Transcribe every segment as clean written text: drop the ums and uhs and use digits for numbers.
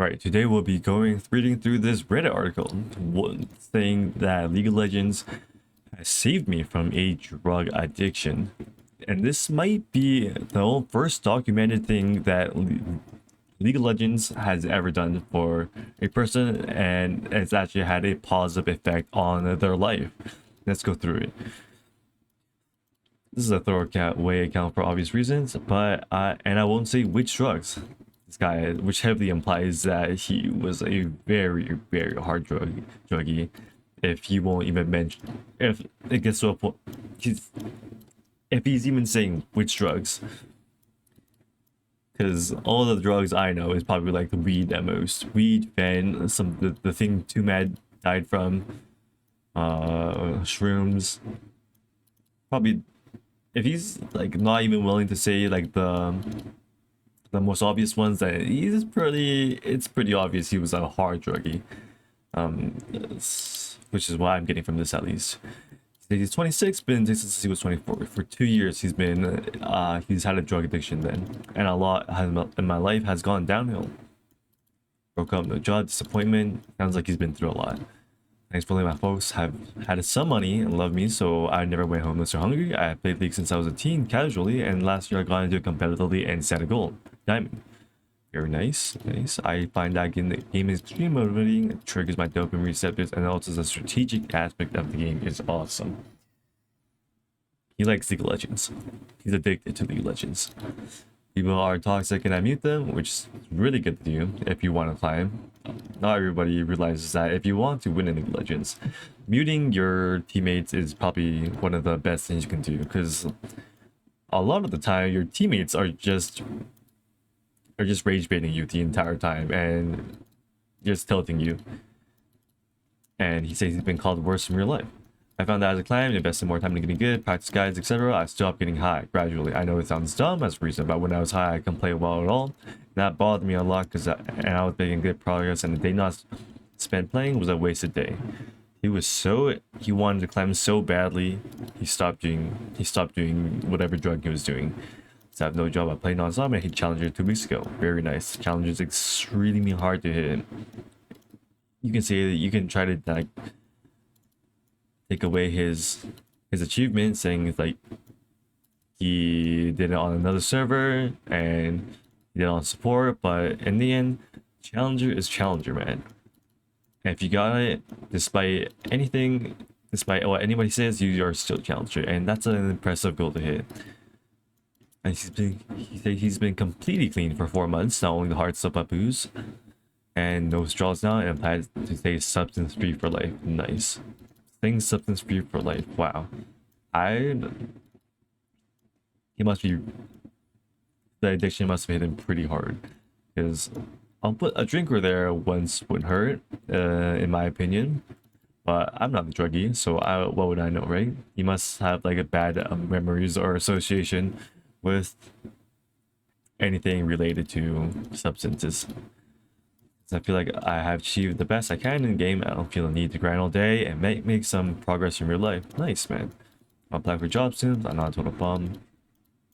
Alright, today we'll be reading through this Reddit article saying that League of Legends has saved me from a drug addiction. And this might be the first documented thing that League of Legends has ever done for a person, and it's actually had a positive effect on their life. Let's go through it. This is a throwaway account for obvious reasons, but I won't say which drugs. This guy, which heavily implies that he was a very hard druggie. If he won't even mention, if it gets to a point, if he's even saying which drugs, because all the drugs I know is probably like the weed at most, weed, fen, the thing Too Mad died from, shrooms, probably. If he's like not even willing to say like the most obvious ones, that it's pretty obvious he was a hard druggie, which is what I'm getting from this at least. He's 26, been addicted since he was 24. For 2 years he's had a drug addiction then, and a lot in my life has gone downhill. Broke up, no job, disappointment. Sounds like he's been through a lot. Thankfully, my folks have had some money and love me, so I never went homeless or hungry. I played League since I was a teen, casually, and last year I got into it competitively and set a goal. Diamond. Very nice, nice. I find that the game is extremely motivating, it triggers my dopamine receptors, and also the strategic aspect of the game is awesome. He likes League of Legends. He's addicted to League of Legends. People are toxic and I mute them, which is really good to do if you want to climb. Not everybody realizes that if you want to win in League of Legends, muting your teammates is probably one of the best things you can do, because a lot of the time your teammates are just rage baiting you the entire time and just tilting you. And he says he's been called worse in real life. I found that as a climb, invested more time in getting good, practice guides, etc. I stopped getting high gradually. I know it sounds dumb as a reason, but when I was high, I couldn't play well at all. That bothered me a lot because I was making good progress, and the day not spent playing was a wasted day. He wanted to climb so badly, he stopped doing whatever drug he was doing. So I have no job. I played non-stop and he Challenger 2 weeks ago. Very nice. Challenger is extremely hard to hit. You can say that you can try to like take away his achievement, saying it's like he did it on another server and he did it on support, but in the end, Challenger is Challenger, man. And if you got it, despite what anybody says, you are still Challenger, and that's an impressive goal to hit. And he's been completely clean for 4 months, not only the hard stuff but booze, and no straws now, and plans to stay substance free for life. Nice. Staying substance free for life. Wow. He must be, the addiction must have hit him pretty hard, because I'll put a drinker there once wouldn't hurt, in my opinion. But I'm not a druggie, so what would I know, right? He must have like a bad memories or association with anything related to substances. So I feel like I have achieved the best I can in the game. I don't feel the need to grind all day and make some progress in real life. Nice, man. I'll apply for jobs soon. I'm not a total bum.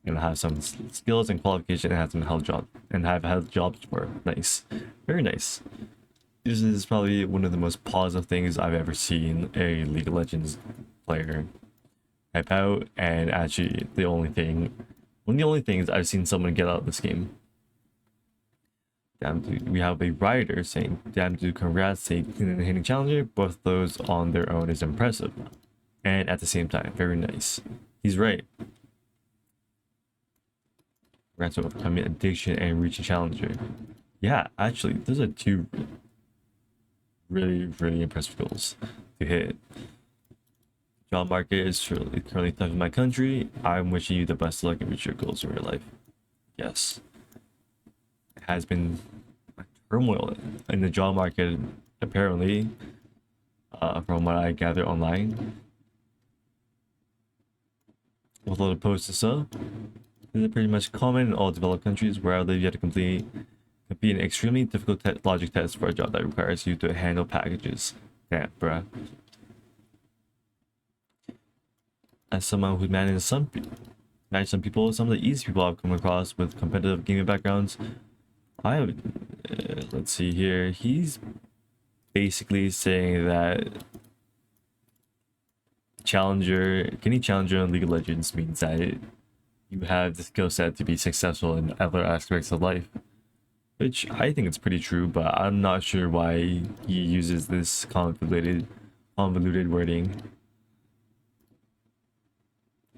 And I have some skills and qualification and have some held jobs for. Nice. Very nice. This is probably one of the most positive things I've ever seen a League of Legends player type out, and actually one of the only things I've seen someone get out of this game. Damn dude, we have a writer saying, "Damn dude, congrats, say hitting Challenger. Both those on their own is impressive, and at the same time, very nice." He's right. Congrats on overcoming addiction and reaching Challenger. Yeah, actually, those are two really impressive goals to hit. Job market is currently tough in my country. I'm wishing you the best of luck and reach your goals in real life. Yes. It has been turmoil in the job market, apparently, from what I gather online. Although the post is up, this is pretty much common in all developed countries. Where I live, you have to complete an extremely difficult logic test for a job that requires you to handle packages. Damn, bruh. As someone who managed some people, some of the easiest people I've come across with competitive gaming backgrounds let's see here. He's basically saying that getting challenger in League of Legends means that you have the skill set to be successful in other aspects of life, which I think it's pretty true, but I'm not sure why he uses this convoluted wording.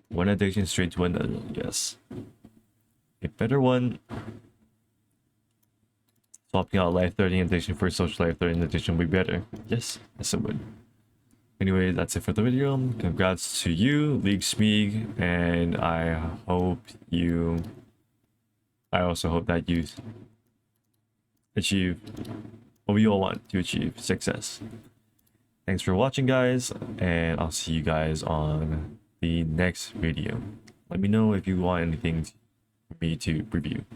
One addiction straight to another, yes. A better one. Swapping out life-threatening addiction for social life-threatening addiction would be better. Yes, it would. Anyway, that's it for the video. Congrats to you, League Smeeg, and I also hope that you achieve what we all want to achieve, success. Thanks for watching, guys, and I'll see you guys on the next video. Let me know if you want anything for me to review.